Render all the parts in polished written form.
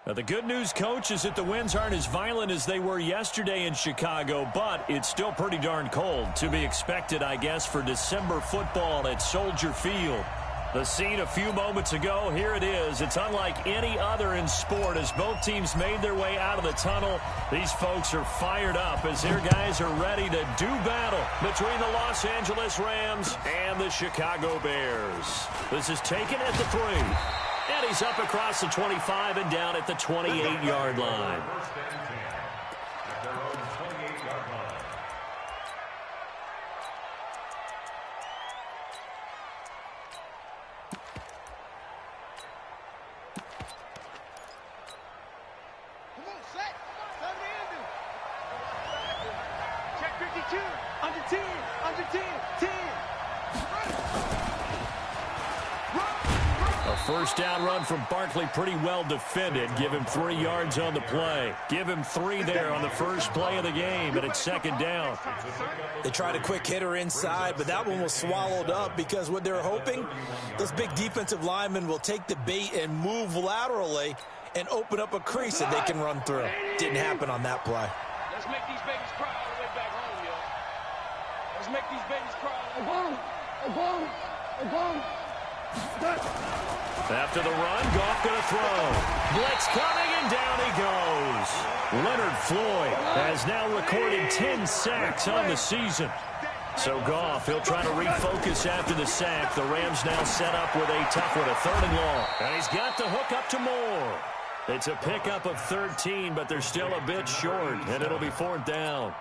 Now, the good news, Coach, is that the winds aren't as violent as they were yesterday in Chicago, but it's still pretty darn cold. To be expected, I guess, for December football at Soldier Field. The scene a few moments ago, here it is. It's unlike any other in sport as both teams made their way out of the tunnel. These folks are fired up as their guys are ready to do battle between the Los Angeles Rams and the Chicago Bears. This is taken at the 3. And he's up across the 25 and down at the 28-yard line. First down run from Barkley, pretty well defended. Give him 3 yards on the play. Give him 3 there on the first play of the game, and it's second down. They tried a quick hitter inside, but that one was swallowed up because what they're hoping, those big defensive linemen will take the bait and move laterally and open up a crease that they can run through. Didn't happen on that play. Let's make these babies cry all the way back home, yo. Let's make these babies cry. After the run, Goff going to throw. Blitz coming, and down he goes. Leonard Floyd has now recorded 10 sacks on the season. So Goff, he'll try to refocus after the sack. The Rams now set up with a tough one, a 3rd and long. And he's got the hook up to Moore. It's a pickup of 13, but they're still a bit short, and it'll be 4th down.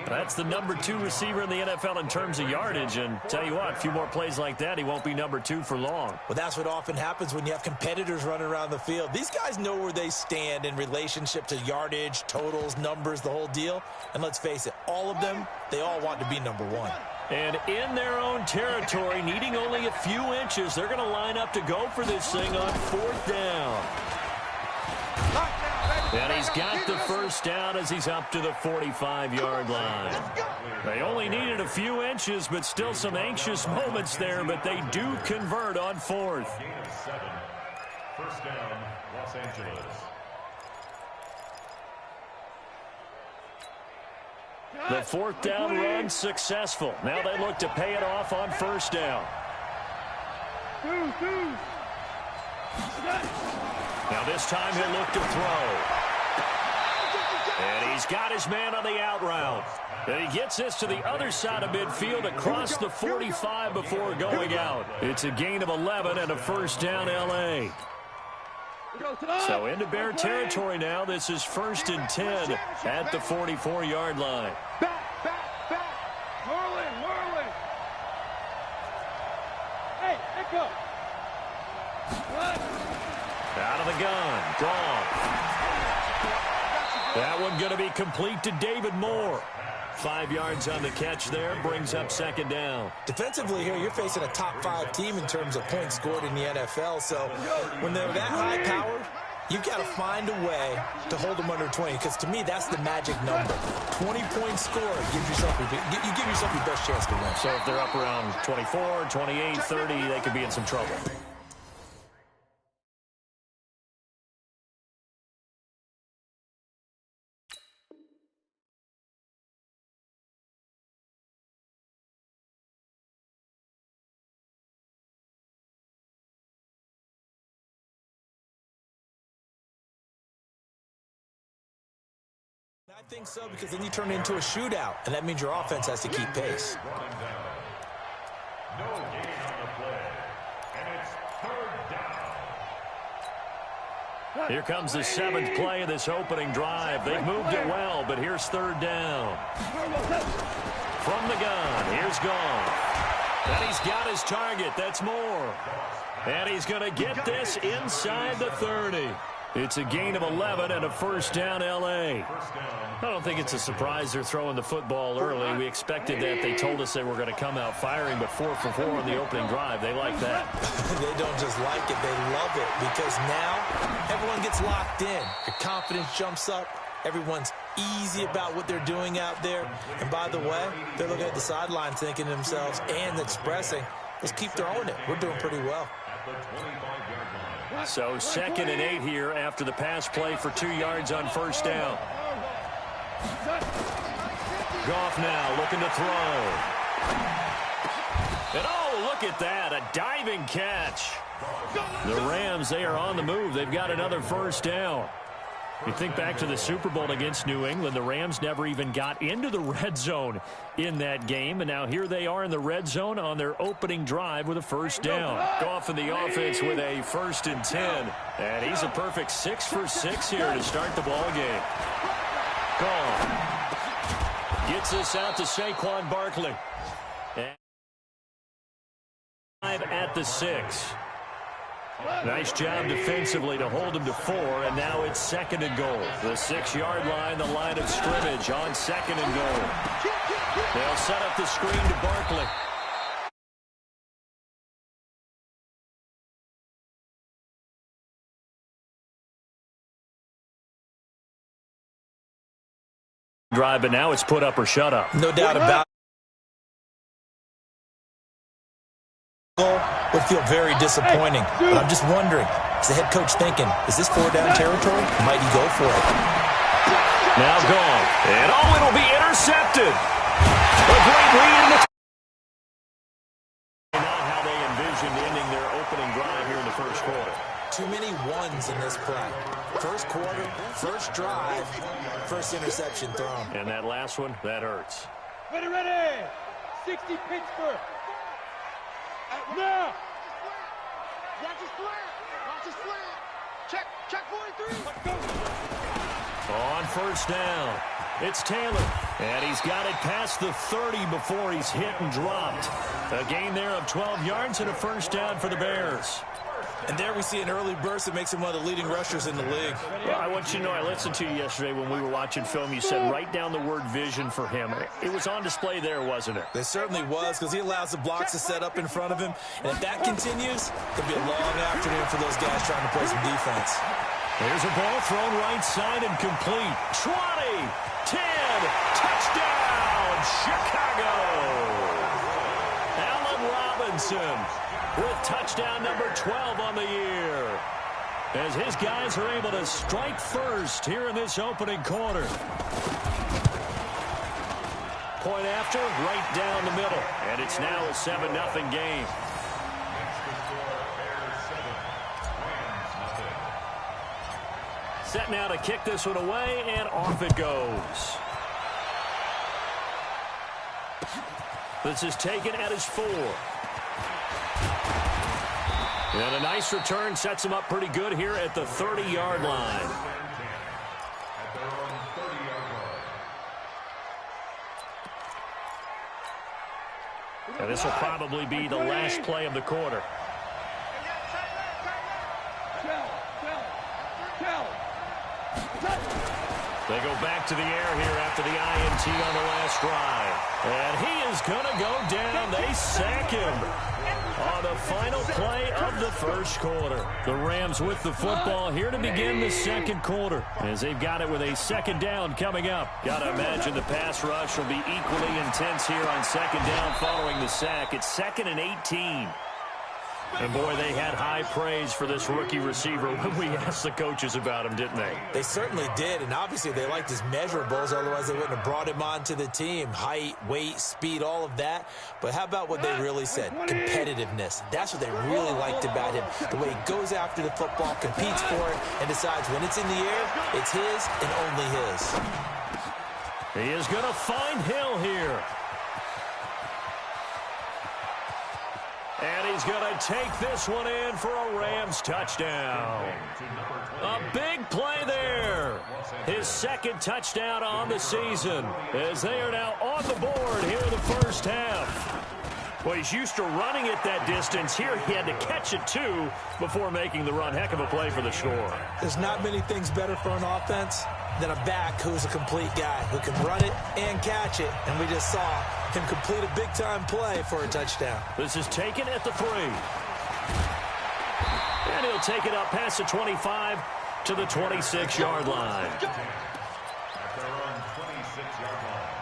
That's the number 2 receiver in the NFL in terms of yardage, and tell you what, a few more plays like that, he won't be number 2 for long. Well, that's what often happens when you have competitors running around the field. These guys know where they stand in relationship to yardage, totals, numbers, the whole deal. And let's face it, all of them, they all want to be number 1. And in their own territory, needing only a few inches, they're going to line up to go for this thing on 4th down. And he's got the first down as he's up to the 45-yard line. They only needed a few inches, but still some anxious moments there, but they do convert on 4th. First down, Los Angeles. The 4th down run successful. Now they look to pay it off on 1st down. Now this time he'll look to throw. And he's got his man on the out route. And he gets this to the other side of midfield across the 45 before going out. It's a gain of 11 and a first down L.A. So into Bear territory now. This is 1st and 10 at the 44-yard line. Back. Whirling. Hey, echo. Out of the gun. Gone. That one going to be complete to David Moore. 5 yards on the catch there, brings up 2nd down. Defensively here, you're facing a top 5 team in terms of points scored in the NFL. So when they're that high powered, you've got to find a way to hold them under 20. Because to me, that's the magic number. 20 points scored gives yourself you give yourself your best chance to win. So if they're up around 24, 28, 30, they could be in some trouble. I think so, because then you turn it into a shootout, and that means your offense has to keep pace. No gain on the play, and it's 3rd down. Here comes the 7th play of this opening drive. They've moved it well, but here's 3rd down. From the gun, here's Goff. And he's got his target. That's Moore. And he's going to get this inside the 30. It's a gain of 11 and a first down L.A. I don't think it's a surprise they're throwing the football early. We expected that. They told us they were going to come out firing, but 4 for 4 on the opening drive. They like that. They don't just like it, they love it, because now everyone gets locked in. Your confidence jumps up. Everyone's easy about what they're doing out there. And by the way, they're looking at the sideline thinking to themselves and expressing, let's keep throwing it. We're doing pretty well. at the 25-yard line. So 2nd and 8 here after the pass play for 2 yards on first down. Goff now looking to throw. And oh, look at that, a diving catch. The Rams, they are on the move. They've got another first down. You think back to the Super Bowl against New England, the Rams never even got into the red zone in that game, and now here they are in the red zone on their opening drive with a first down. Goff in the offense with a 1st and 10, and he's a perfect 6 for 6 here to start the ball game. Goff gets this out to Saquon Barkley. And 5 at the 6. Nice job defensively to hold him to 4, and now it's 2nd and goal. The 6-yard line, the line of scrimmage on 2nd and goal. They'll set up the screen to Barkley. Drive, but now it's put up or shut up. No doubt about it. Would feel very disappointing. But I'm just wondering, is the head coach thinking, is this 4-down territory? Might he go for it? Now gone. And oh, it'll be intercepted. A great lead in the not how they envisioned ending their opening drive here in the first quarter. Too many ones in this play. First quarter, first drive, first interception thrown. And that last one, that hurts. Ready, ready. 60 Pittsburgh. Now. Watch his slant. Watch his slant. Check 43. On first down, it's Taylor. And he's got it past the 30 before he's hit and dropped. A gain there of 12 yards and a first down for the Bears. And there we see an early burst that makes him one of the leading rushers in the league. Well, I want you to know, I listened to you yesterday when we were watching film. You said write down the word vision for him. It was on display there, wasn't it? It certainly was, because he allows the blocks to set up in front of him. And if that continues, it'll be a long afternoon for those guys trying to play some defense. There's a ball thrown right side and complete. 20, 10, touchdown, Chicago. Allen Robinson with touchdown number 12 on the year, as his guys are able to strike first here in this opening quarter. Point after, right down the middle, and it's now a 7-0 game. Set now to kick this one away, and off it goes. This is taken at his 4. And a nice return sets him up pretty good here at the 30-yard line. And this will probably be the last play of the quarter. They go back to the air here after the INT on the last drive. And he is going to go down. They sack him on the final play of the first quarter. The Rams with the football here to begin the second quarter, as they've got it with a 2nd down coming up. Got to imagine the pass rush will be equally intense here on 2nd down following the sack. It's 2nd and 18. And, boy, they had high praise for this rookie receiver when we asked the coaches about him, didn't they? They certainly did, and obviously they liked his measurables. Otherwise, they wouldn't have brought him onto the team. Height, weight, speed, all of that. But how about what they really said? Competitiveness. That's what they really liked about him. The way he goes after the football, competes for it, and decides when it's in the air, it's his and only his. He is going to find Hill here. And he's going to take this one in for a Rams touchdown. A big play there. His 2nd touchdown on the season, as they are now on the board here in the first half. Well, he's used to running it that distance. Here he had to catch it, too, before making the run. Heck of a play for the score. There's not many things better for an offense than a back who's a complete guy, who can run it and catch it. And we just saw him complete a big-time play for a touchdown. This is taken at the 3. And he'll take it up past the 25 to the 26-yard line. At their own 26-yard line.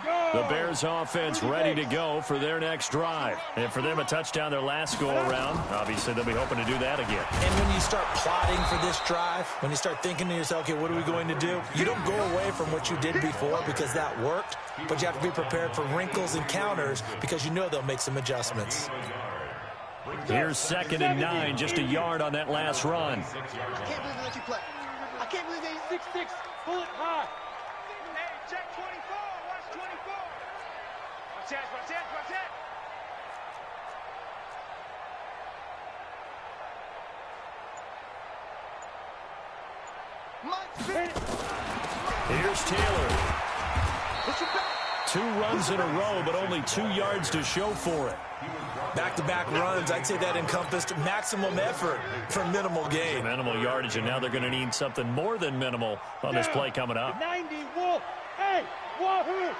The Bears offense ready to go for their next drive. And for them, a touchdown their last go-around. Obviously, they'll be hoping to do that again. And when you start plotting for this drive, when you start thinking to yourself, okay, what are we going to do? You don't go away from what you did before because that worked, but you have to be prepared for wrinkles and counters because you know they'll make some adjustments. Here's 2nd and 9, just a yard on that last run. I can't believe they let you play. I can't believe they 6'6", bullet high. Hey, check 24, watch 24. Watch that, watch that, watch that. Here's Taylor. 2 runs in a row, but only 2 yards to show for it. Back-to-back runs, I'd say that encompassed maximum effort for minimal gain. Minimal yardage, and now they're going to need something more than minimal on this play coming up. 90, Wolf. Hey, Wahoo.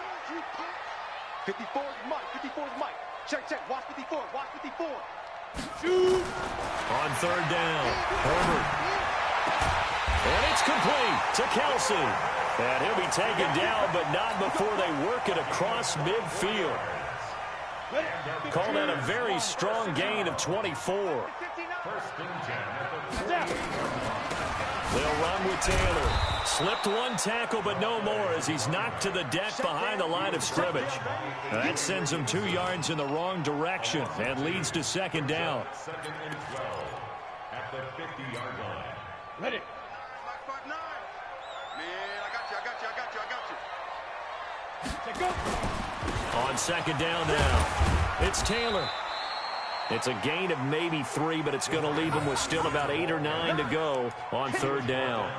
54 is Mike, 54 is Mike. Check, watch 54, watch 54. Shoot. On 3rd down, Herbert. And it's complete to Kelsey. And he'll be taken down, but not before they work it across midfield. Call that a very strong gain of 24. They'll run with Taylor. Slipped 1 tackle, but no more as he's knocked to the deck behind the line of scrimmage. Now that sends him 2 yards in the wrong direction and leads to 2nd down. At the 50-yard line. Ready. On 2nd down now, it's Taylor. It's a gain of maybe 3, but it's going to leave him with still about 8 or 9 to go on 3rd down.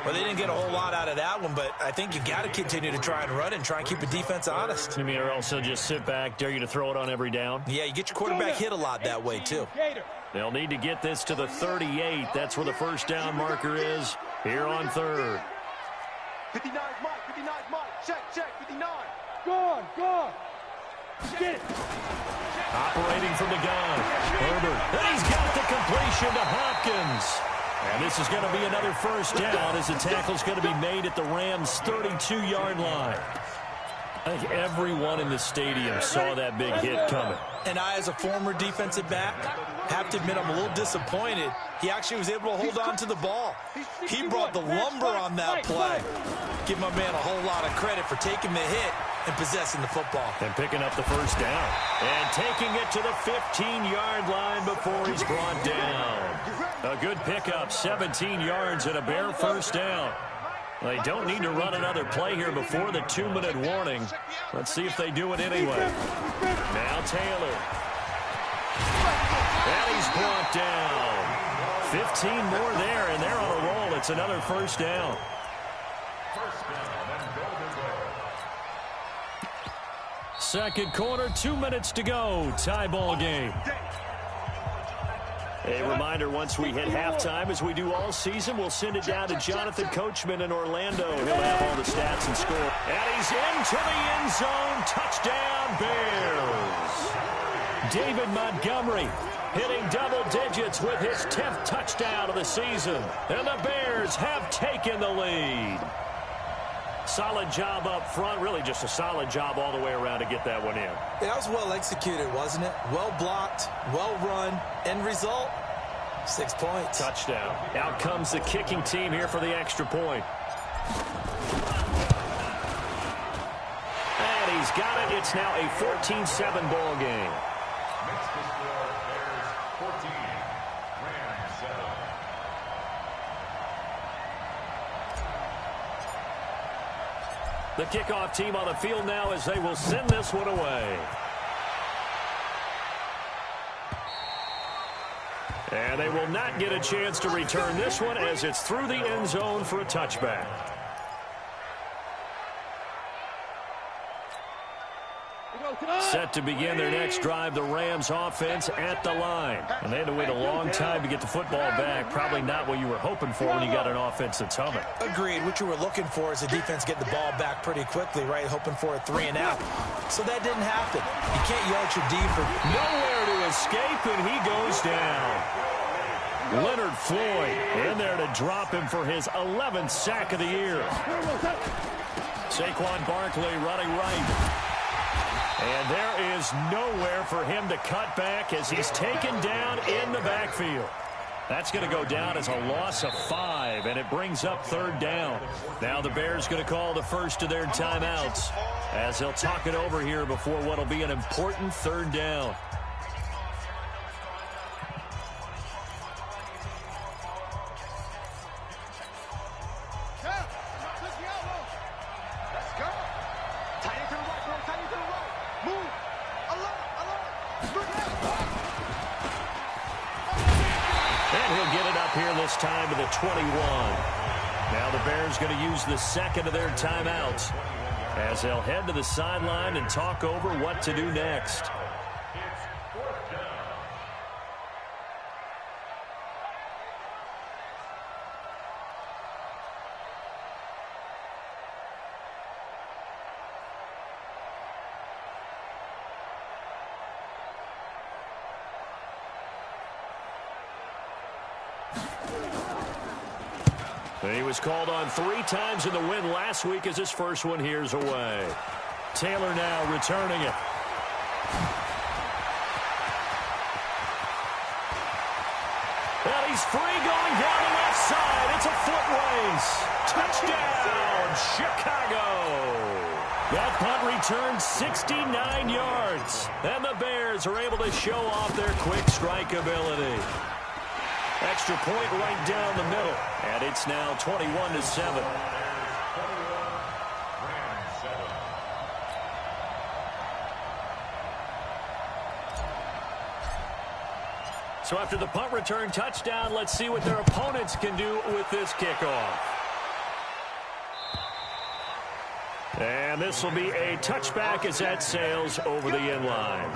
Well, they didn't get a whole lot out of that one, but I think you got to continue to try and run and try and keep the defense honest. You mean, or else they'll just sit back, dare you to throw it on every down? Yeah, you get your quarterback hit a lot that way, too. They'll need to get this to the 38. That's where the 1st down marker is here on 3rd. 59 is Mike, 59 is Mike. Check, 59. Gone. Get it. Operating from the gun, Herbert. And he's got the completion to Hopkins. And this is going to be another 1st down as the tackle's going to be made at the Rams' 32-yard line. I think everyone in the stadium saw that big hit coming. And I, as a former defensive back, have to admit I'm a little disappointed. He actually was able to hold on to the ball. He brought the lumber on that play. Give my man a whole lot of credit for taking the hit and possessing the football. And picking up the 1st down. And taking it to the 15-yard line before he's brought down. A good pickup, 17 yards and a bare 1st down. They don't need to run another play here before the 2-minute warning. Let's see if they do it anyway. Now Taylor. And he's brought down. 15 more there, and they're on a roll. It's another 1st down. Second quarter, 2 minutes to go. Tie ball game. A reminder, once we hit halftime, as we do all season, we'll send it down to Jonathan Coachman in Orlando. He'll have all the stats and score. And he's into the end zone. Touchdown, Bears. David Montgomery hitting double digits with his 10th touchdown of the season. And the Bears have taken the lead. Solid job up front, really just a solid job all the way around to get that one in. That was well executed, wasn't it? Well blocked, well run. End result, 6 points. Touchdown. Out comes the kicking team here for the extra point. And he's got it. It's now a 14-7 ball game. Next to score, Bears 14, Rams 7. The kickoff team on the field now as they will send this one away. And they will not get a chance to return this one as it's through the end zone for a touchback. Set to begin their next drive, the Rams offense at the line. And they had to wait a long time to get the football back. Probably not what you were hoping for when you got an offense that's humming. Agreed. What you were looking for is the defense getting the ball back pretty quickly, right? Hoping for a 3 and out. So that didn't happen. You can't yell at your D for nowhere to escape, and he goes down. Leonard Floyd in there to drop him for his 11th sack of the year. Saquon Barkley running right. And there is nowhere for him to cut back as he's taken down in the backfield. That's going to go down as a loss of 5, and it brings up 3rd down. Now the Bears going to call the first of their timeouts as they'll talk it over here before what will be an important 3rd down. This time to the 21. Now the Bears going to use the second of their timeouts as they'll head to the sideline and talk over what to do next. He was called on 3 times in the win last week as his first one here's away. Taylor now returning it. And he's free going down the left side. It's a foot race. Touchdown, Chicago. That punt returned 69 yards. And the Bears are able to show off their quick strike ability. Extra point right down the middle. And it's now 21-7. So after the punt return touchdown, let's see what their opponents can do with this kickoff. And this will be a touchback as that sails over the end line.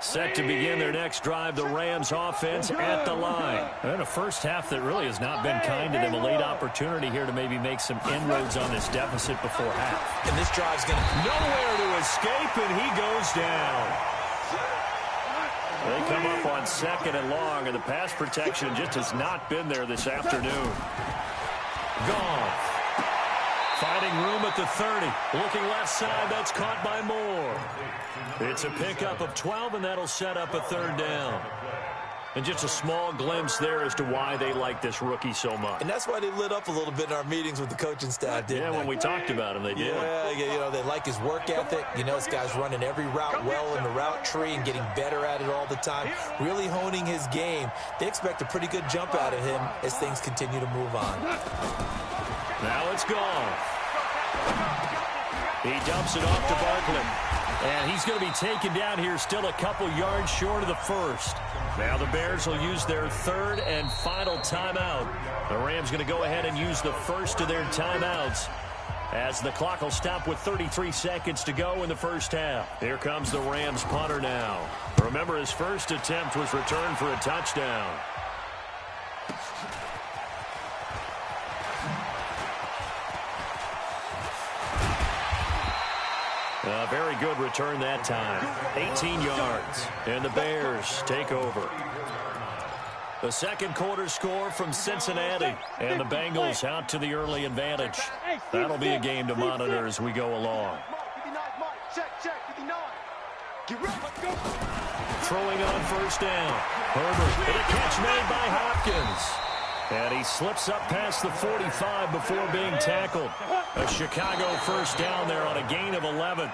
Set to begin their next drive, the Rams offense at the line. And a first half that really has not been kind to them. A late opportunity here to maybe make some inroads on this deficit before half. And this drive's going to nowhere to escape, and he goes down. They come up on 2nd and long, and the pass protection just has not been there this afternoon. Gone. Finding room at the 30. Looking left side, that's caught by Moore. It's a pickup of 12, and that'll set up a 3rd down. And just a small glimpse there as to why they like this rookie so much. And that's why they lit up a little bit in our meetings with the coaching staff, didn't they? When we talked about him, they did. Yeah, you know, they like his work ethic. You know, this guy's running every route well in the route tree and getting better at it all the time, really honing his game. They expect a pretty good jump out of him as things continue to move on. Now it's gone. He dumps it off to Barkley. And he's going to be taken down here still a couple yards short of the first. Now the Bears will use their 3rd and final timeout. The Rams going to go ahead and use the first of their timeouts as the clock will stop with 33 seconds to go in the first half. Here comes the Rams punter now. Remember, his first attempt was returned for a touchdown. A very good return that time. 18 yards. And the Bears take over. The second quarter score from Cincinnati. And the Bengals out to the early advantage. That'll be a game to monitor as we go along. Throwing on first down. Herbert with a catch made by Hopkins. And he slips up past the 45 before being tackled. A Chicago first down there on a gain of 11.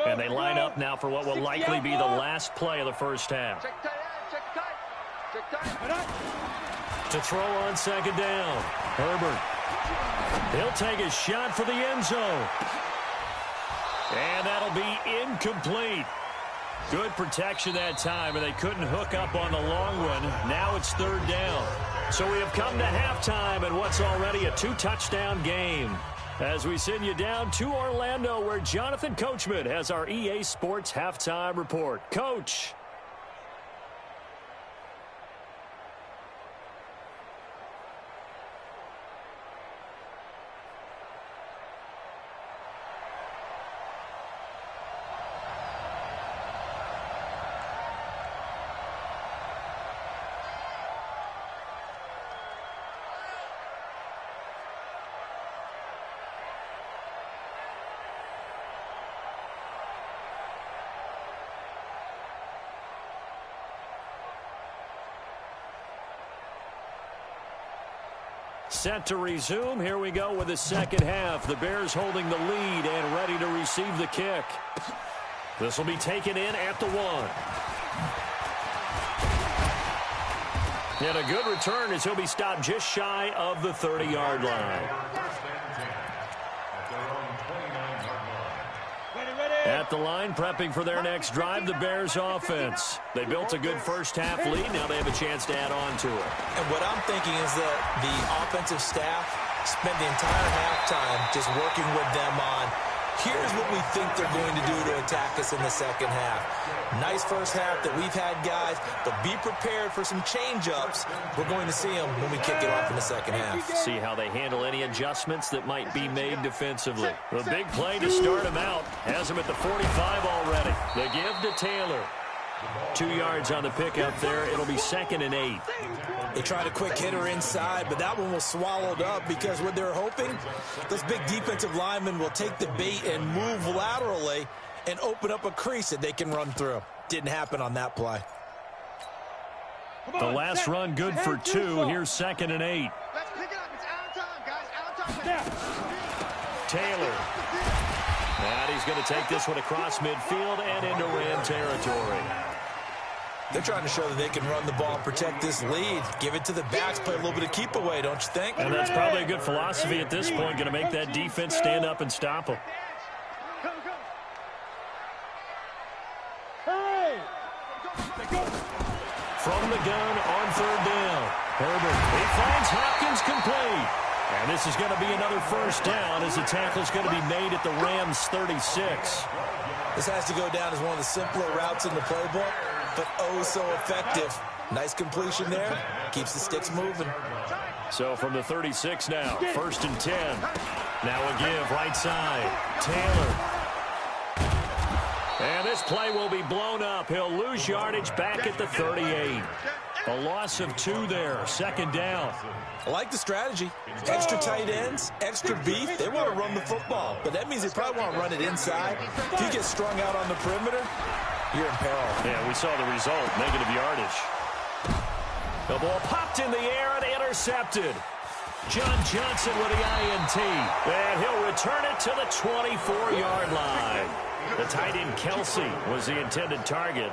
And they line up now for what will likely be the last play of the first half. To throw on second down. Herbert. He'll take a shot for the end zone. And that'll be incomplete. Good protection that time, and they couldn't hook up on the long one. Now it's 3rd down. So we have come to halftime in what's already a 2-touchdown game. As we send you down to Orlando, where Jonathan Coachman has our EA Sports Halftime Report. Coach. Set to resume. Here we go with the second half. The Bears holding the lead and ready to receive the kick. This will be taken in at the 1. And a good return as he'll be stopped just shy of the 30-yard line. At the line, prepping for their next drive, the Bears offense. They built a good first-half lead. Now they have a chance to add on to it. And what I'm thinking is that the offensive staff spent the entire halftime just working with them on, here's what we think they're going to do to attack us in the second half. Nice first half that we've had, guys, but be prepared for some change-ups. We're going to see them when we kick it off in the second half. See how they handle any adjustments that might be made defensively. A big play to start him out. Has him at the 45 already. The give to Taylor. 2 yards on the pickup there. It'll be 2nd and 8. They tried a quick hitter inside, but that one was swallowed up because what they're hoping, those big defensive linemen will take the bait and move laterally and open up a crease that they can run through. Didn't happen on that play. The last run good for 2. Here's 2nd and 8. Let's pick it up. It's out of time, guys. Out of time. Taylor. And he's going to take this one across midfield and into Ram territory. They're trying to show that they can run the ball, protect this lead, give it to the backs, play a little bit of keep away, don't you think? And that's probably a good philosophy at this point, going to make that defense stand up and stop them. From the gun on 3rd down. Herbert, he finds Hopkins complete. And this is going to be another first down as the tackle is going to be made at the Rams 36. This has to go down as one of the simpler routes in the playbook, but oh so effective. Nice completion there. Keeps the sticks moving. So from the 36 now, 1st and 10. Now a give right side. Taylor. And this play will be blown up. He'll lose yardage back at the 38. A loss of 2 there. 2nd down. I like the strategy. Extra tight ends, extra beef. They want to run the football, but that means they probably want to run it inside. If you get strung out on the perimeter, you're in peril. Yeah, we saw the result. Negative yardage. The ball popped in the air and intercepted. John Johnson with the INT. And he'll return it to the 24-yard line. The tight end Kelsey was the intended target.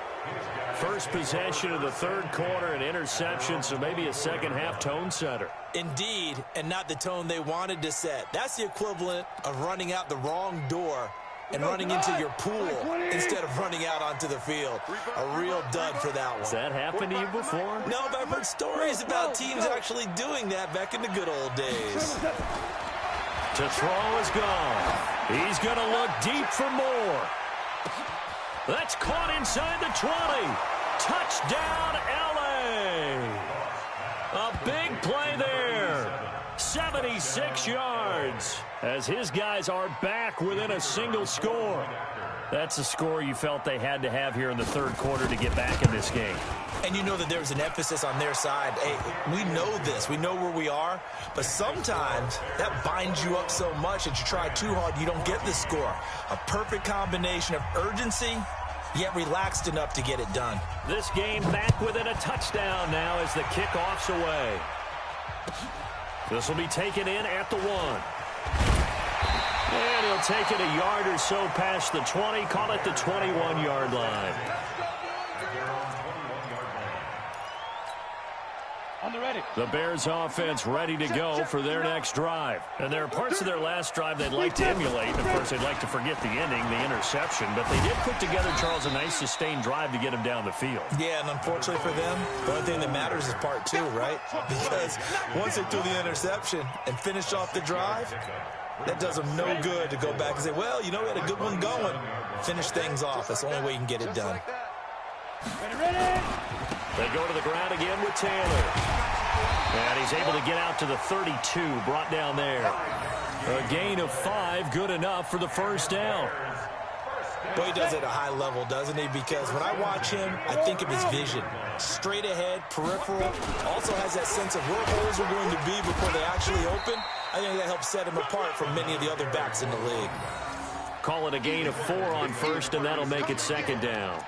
First possession of the 3rd quarter, an interception, so maybe a second-half tone setter. Indeed, and not the tone they wanted to set. That's the equivalent of running out the wrong door and running into your pool instead of running out onto the field. A real dud for that one. Has that happened to you before? No, but I've heard stories about teams actually doing that back in the good old days. To throw is gone. He's going to look deep for more. That's caught inside the 20. Touchdown, L.A. A big play there. 76 yards as his guys are back within a single score. That's a score you felt they had to have here in the 3rd quarter to get back in this game. And you know that there's an emphasis on their side. Hey, we know this. We know where we are. But sometimes that binds you up so much that you try too hard, you don't get the score. A perfect combination of urgency, yet relaxed enough to get it done. This game back within a touchdown now as the kickoff's away. This will be taken in at the 1. And he'll take it a yard or so past the 20, call it the 21-yard line. The Bears offense ready to go for their next drive. And there are parts of their last drive they'd like to emulate. And of course, they'd like to forget the ending, the interception. But they did put together, Charles, a nice sustained drive to get him down the field. Yeah, and unfortunately for them, the only thing that matters is part 2, right? Because once they threw the interception and finished off the drive, that does them no good to go back and say, well, you know, we had a good one going. Finish things off. That's the only way you can get it done. They go to the ground again with Taylor. And he's able to get out to the 32, brought down there. A gain of 5, good enough for the first down. Boy, he does it at a high level, doesn't he? Because when I watch him, I think of his vision. Straight ahead, peripheral. Also has that sense of where holes are going to be before they actually open. I think that helps set him apart from many of the other backs in the league. Call it a gain of 4 on first, and that'll make it 2nd down.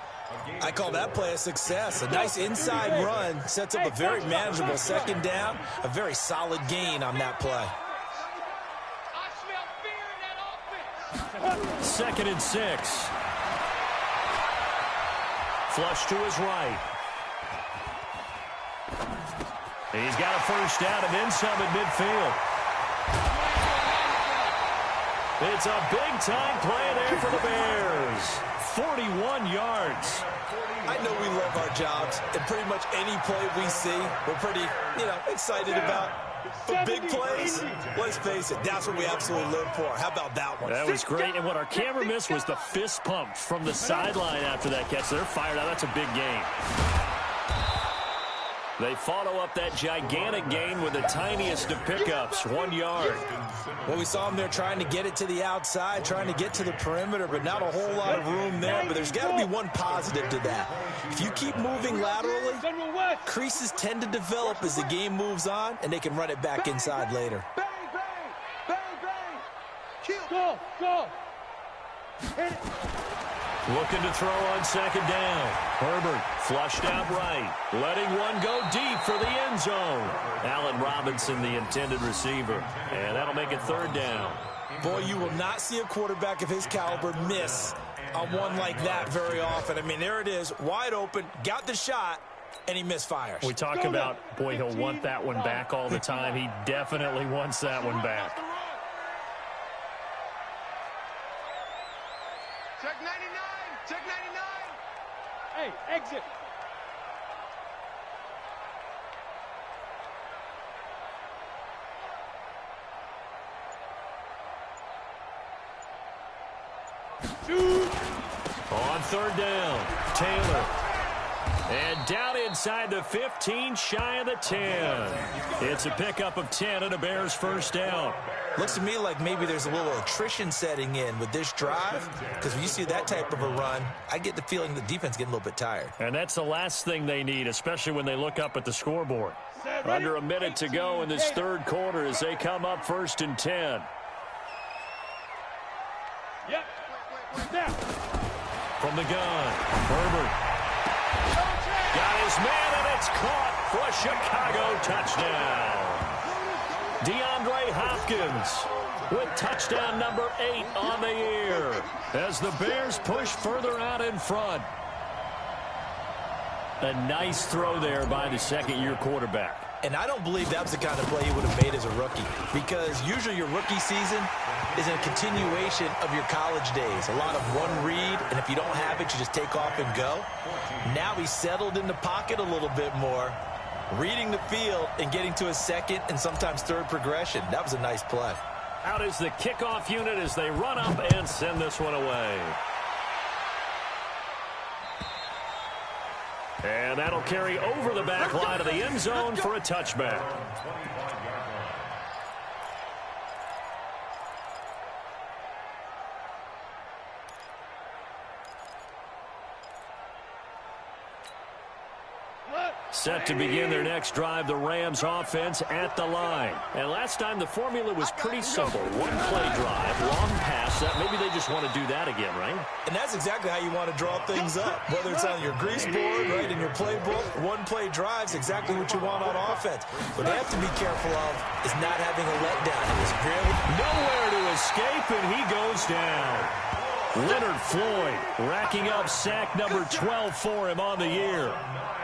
I call that play a success. A nice inside run sets up a very manageable second down, a very solid gain on that play. I smell fear in that offense. 2nd and 6. Flush to his right. He's got a first down and then some at midfield. It's a big-time play there for the Bears. 41 yards. I know we love our jobs, and pretty much any play we see, we're pretty, excited about. But big plays, let's face it, that's what we absolutely live for. How about that one? That was great, and what our camera missed was the fist pump from the sideline after that catch. They're fired out. That's a big gain. They follow up that gigantic gain with the tiniest of pickups, 1 yard. Well, we saw him there trying to get it to the outside, trying to get to the perimeter, but not a whole lot of room there. But there's got to be one positive to that. If you keep moving laterally, creases tend to develop as the game moves on, and they can run it back inside later. Bang, bang, bang, bang. Kill. Go, go. Hit it. Looking to throw on 2nd down. Herbert flushed out right. Letting one go deep for the end zone. Allen Robinson, the intended receiver. And that'll make it 3rd down. Boy, you will not see a quarterback of his caliber miss on one like that very often. I mean, there it is, wide open, got the shot, and he misfires. We talk about, boy, he'll want that one back all the time. He definitely wants that one back. Check 99. Check 99. Hey, exit. On 3rd down, Taylor. And down inside the 15, shy of the 10. It's a pickup of 10 and a Bears first down. Looks to me like maybe there's a little attrition setting in with this drive, because when you see that type of a run, I get the feeling the defense getting a little bit tired. And that's the last thing they need, especially when they look up at the scoreboard. Under a minute to go in this 3rd quarter as they come up 1st and 10. Yep. Now. From the gun, Herbert. Got his man, and it's caught for a Chicago touchdown. DeAndre Hopkins with touchdown number 8 on the year as the Bears push further out in front. A nice throw there by the 2nd-year quarterback. And I don't believe that was the kind of play he would have made as a rookie, because usually your rookie season is a continuation of your college days. A lot of one read, and if you don't have it, you just take off and go. Now he's settled in the pocket a little bit more, reading the field and getting to his 2nd and sometimes 3rd progression. That was a nice play. Out is the kickoff unit as they run up and send this one away. And that'll carry over the back line of the end zone for a touchback. Set to begin their next drive, the Rams offense at the line. And last time the formula was pretty simple. One play drive, long pass. Maybe they just want to do that again, right? And that's exactly how you want to draw things up. Whether it's on your grease board, right, in your playbook, one play drive's exactly what you want on offense. What they have to be careful of is not having a letdown. It was really nowhere to escape, and he goes down. Leonard Floyd racking up sack number 12 for him on the year.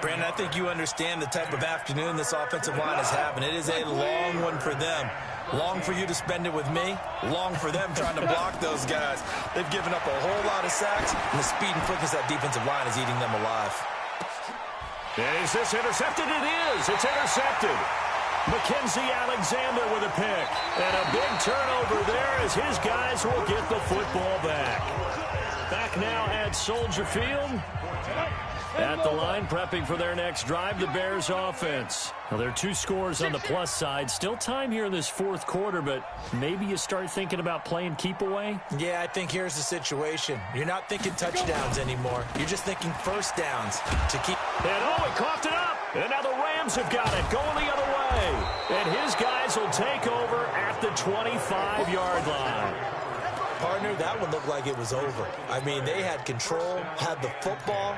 Brandon, I think you understand the type of afternoon this offensive line is having. It is a long one for them. Long for you to spend it with me. Long for them trying to block those guys. They've given up a whole lot of sacks, and the speed and quickness of that defensive line is eating them alive. And is this intercepted? It is. It's intercepted. Mackenzie Alexander with a pick. And a big turnover there as his guys will get the football back. Back now at Soldier Field. At the line, prepping for their next drive, the Bears offense. Well, there are 2 scores on the plus side. Still time here in this 4th quarter, but maybe you start thinking about playing keep away? Yeah, I think here's the situation. You're not thinking touchdowns anymore. You're just thinking first downs to keep. And oh, he coughed it up. And now the Rams have got it, going the other way. And his guys will take over at the 25-yard line. Partner, that one looked like it was over. I mean, they had control, had the football,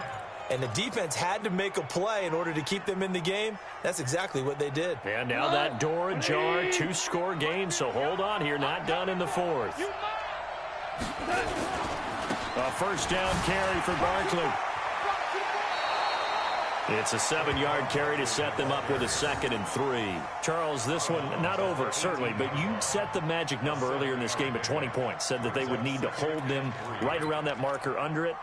and the defense had to make a play in order to keep them in the game. That's exactly what they did. And now that door ajar, two-score game, so hold on here, not done in the fourth. A first down carry for Barkley. It's a 7-yard carry to set them up with a 2nd and 3. Charles, this one not over, certainly, but you set the magic number earlier in this game at 20 points, said that they would need to hold them right around that marker under it.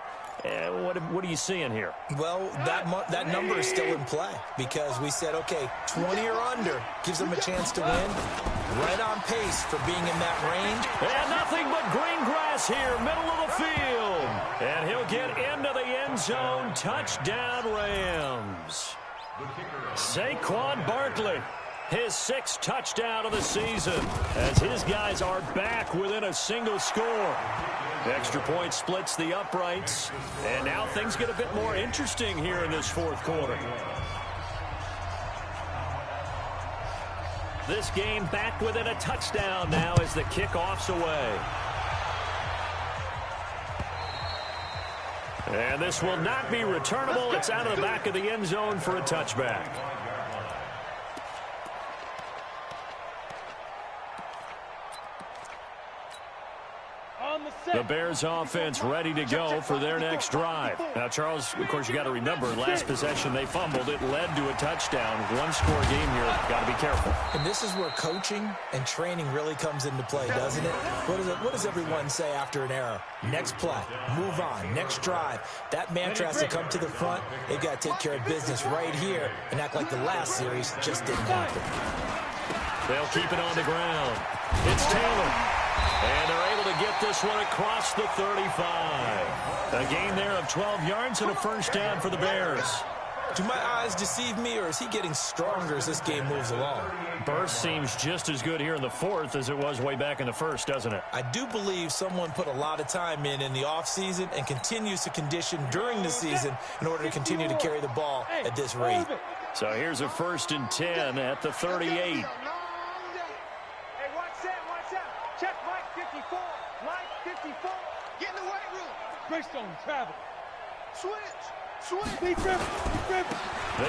What are you seeing here? Well, that number is still in play because we said, okay, 20 or under gives them a chance to win. Right on pace for being in that range. And nothing but green grass here, middle of the field. And he'll get into the end zone. Touchdown, Rams. Saquon Barkley, his 6th touchdown of the season, as his guys are back within a single score. Extra point splits the uprights, and now things get a bit more interesting here in this fourth quarter. This game back within a touchdown now as the kickoff's away. And this will not be returnable. It's out of the back of the end zone for a touchback. The Bears offense ready to go for their next drive. Now, Charles, of course, you got to remember, last possession they fumbled. It led to a touchdown. One-score game here. Got to be careful. And this is where coaching and training really comes into play, doesn't it? What does everyone say after an error? Next play, move on, next drive. That mantra has to come to the front. They've got to take care of business right here and act like the last series just didn't happen. They'll keep it on the ground. It's Taylor. And they're able to get this one across the 35. A gain there of 12 yards and a first down for the Bears. Do my eyes deceive me, or is he getting stronger as this game moves along? Burst seems just as good here in the fourth as it was way back in the first, doesn't it? I do believe someone put a lot of time in the offseason and continues to condition during the season in order to continue to carry the ball at this rate. So here's a 1st and 10 at the 38. Greystone travel. Switch. They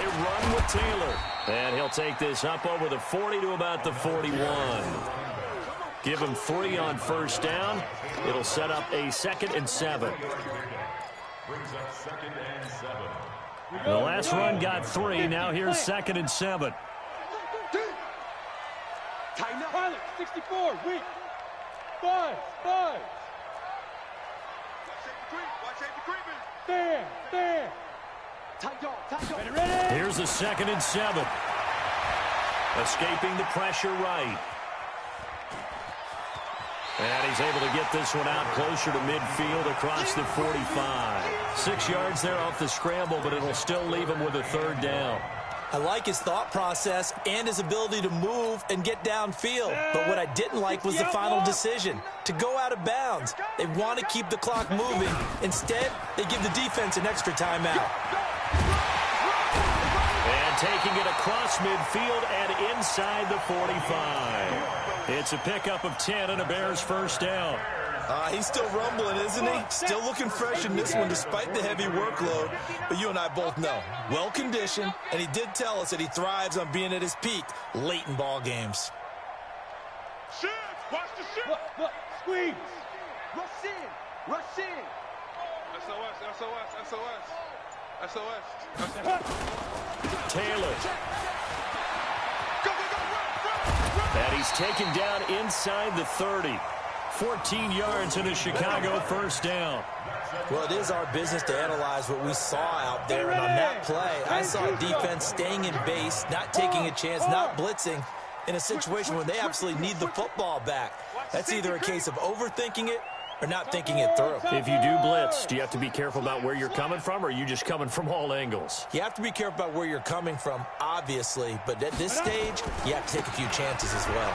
run with Taylor. And he'll take this up over the 40 to about the 41. Give him 3 on first down. It'll set up a 2nd and 7. The last run got 3. Now here's 2nd and 7. Pilot, 64, weak. 5. There. Tight dog. Ready. Here's a 2nd and 7. Escaping the pressure right. And he's able to get this one out closer to midfield across the 45. 6 yards there off the scramble, but it'll still leave him with a 3rd down. I like his thought process and his ability to move and get downfield. But what I didn't like was the final decision, to go out of bounds. They want to keep the clock moving. Instead, they give the defense an extra timeout. And taking it across midfield and inside the 45. It's a pickup of 10 and a Bears first down. He's still rumbling, isn't he? Still looking fresh in this one despite the heavy workload. But you and I both know, well-conditioned, and he did tell us that he thrives on being at his peak late in ball games. Shift! Watch the shift! Look, squeeze! Rush in! SOS! Taylor. Go! And he's taken down inside the 30. 14 yards in a Chicago first down. Well, it is our business to analyze what we saw out there. And on that play, I saw defense staying in base, not taking a chance, not blitzing in a situation where they absolutely need the football back. That's either a case of overthinking it or not thinking it through. If you do blitz, do you have to be careful about where you're coming from, or are you just coming from all angles? You have to be careful about where you're coming from, obviously. But at this stage, you have to take a few chances as well.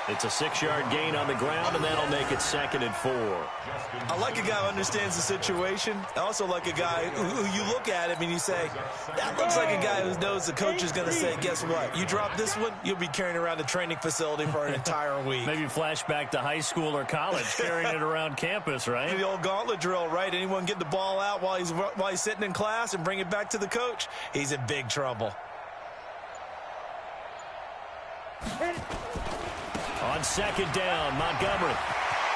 It's a 6-yard gain on the ground, and that'll make it 2nd and 4. I like a guy who understands the situation. I also like a guy who you look at him and you say, that looks like a guy who knows the coach is going to say, guess what? You drop this one, you'll be carrying around a training facility for an entire week. Maybe flashback to high school or college, carrying it around campus, right? The old gauntlet drill, right? Anyone get the ball out while he's sitting in class and bring it back to the coach, he's in big trouble. On 2nd down, Montgomery.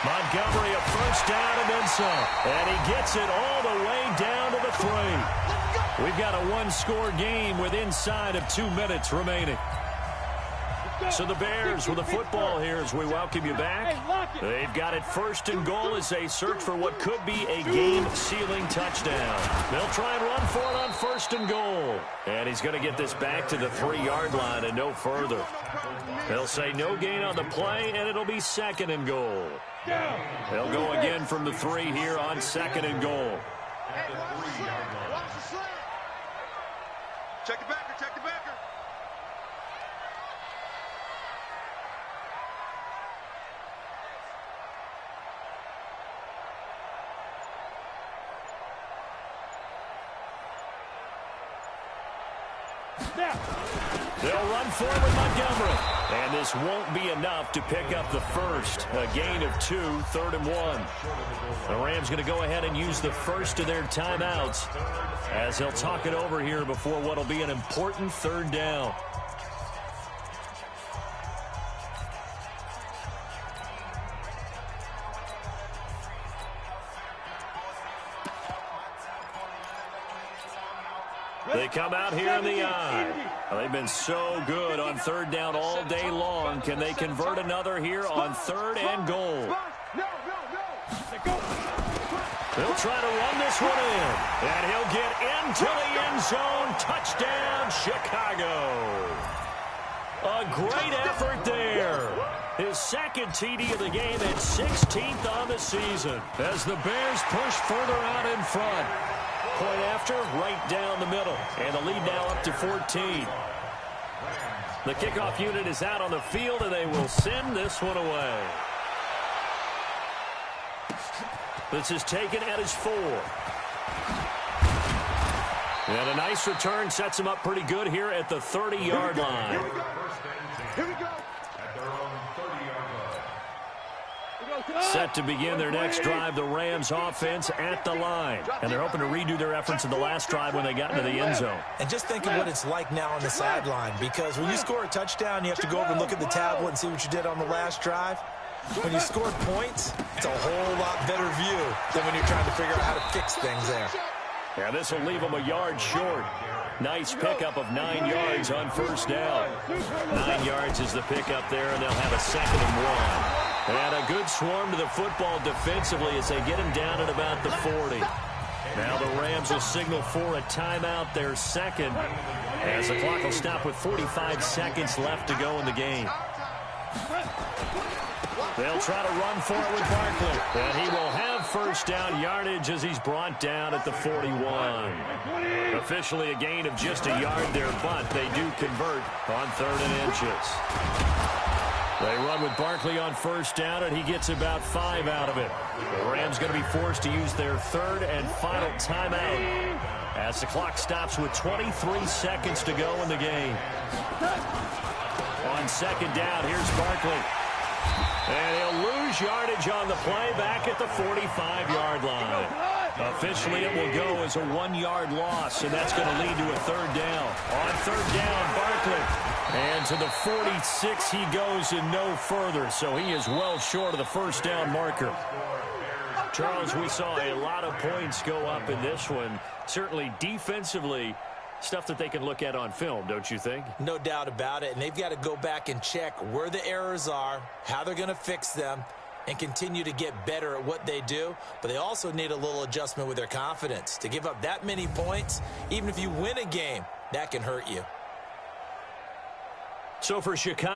Montgomery a first down and then some. And he gets it all the way down to the 3. We've got a one-score game with inside of 2 minutes remaining. So the Bears with the football here as we welcome you back. They've got it 1st and goal as they search for what could be a game-sealing touchdown. They'll try and run for it on 1st and goal. And he's going to get this back to the 3-yard line and no further. They'll say no gain on the play, and it'll be 2nd and goal. They'll go again from the 3 here on 2nd and goal. Check the backer, check the backer. They'll run forward with Montgomery. And this won't be enough to pick up the first. A gain of 2, 3rd and 1. The Rams going to go ahead and use the first of their timeouts as they'll talk it over here before what will be an important 3rd down. They come out here in the eye. They've been so good on 3rd down all day long. Can they convert another here on 3rd and goal? They'll try to run this one in. And he'll get into the end zone. Touchdown, Chicago. A great effort there. His 2nd TD of the game and 16th on the season as the Bears push further out in front. Point after, right down the middle. And the lead now up to 14. The kickoff unit is out on the field, and they will send this one away. This is taken at his 4. And a nice return sets him up pretty good here at the 30-yard line. Here we go. Set to begin their next drive, the Rams offense at the line. And they're hoping to redo their efforts in the last drive when they got into the end zone. And just think of what it's like now on the sideline, because when you score a touchdown, you have to go over and look at the tablet and see what you did on the last drive. When you scored points, it's a whole lot better view than when you're trying to figure out how to fix things there. Yeah, this will leave them a yard short. Nice pickup of 9 yards on 1st down. 9 yards is the pickup there, and they'll have a 2nd and 1. And a good swarm to the football defensively as they get him down at about the 40. Now the Rams will signal for a timeout, their 2nd, as the clock will stop with 45 seconds left to go in the game. They'll try to run for it with Barkley. And he will have 1st down yardage as he's brought down at the 41. Officially a gain of just a yard there, but they do convert on 3rd and inches. They run with Barkley on 1st down, and he gets about 5 out of it. The Rams going to be forced to use their 3rd and final timeout as the clock stops with 23 seconds to go in the game. On 2nd down, here's Barkley. And he'll lose yardage on the play back at the 45-yard line. Officially, it will go as a 1-yard loss, and that's going to lead to a 3rd down. On 3rd down, Barkley. And to the 46 he goes and no further, so he is well short of the 1st down marker. Charles, we saw a lot of points go up in this one. Certainly defensively, stuff that they can look at on film, don't you think? No doubt about it, and they've got to go back and check where the errors are, how they're going to fix them, and continue to get better at what they do. But they also need a little adjustment with their confidence. To give up that many points, even if you win a game, that can hurt you. So for Chicago,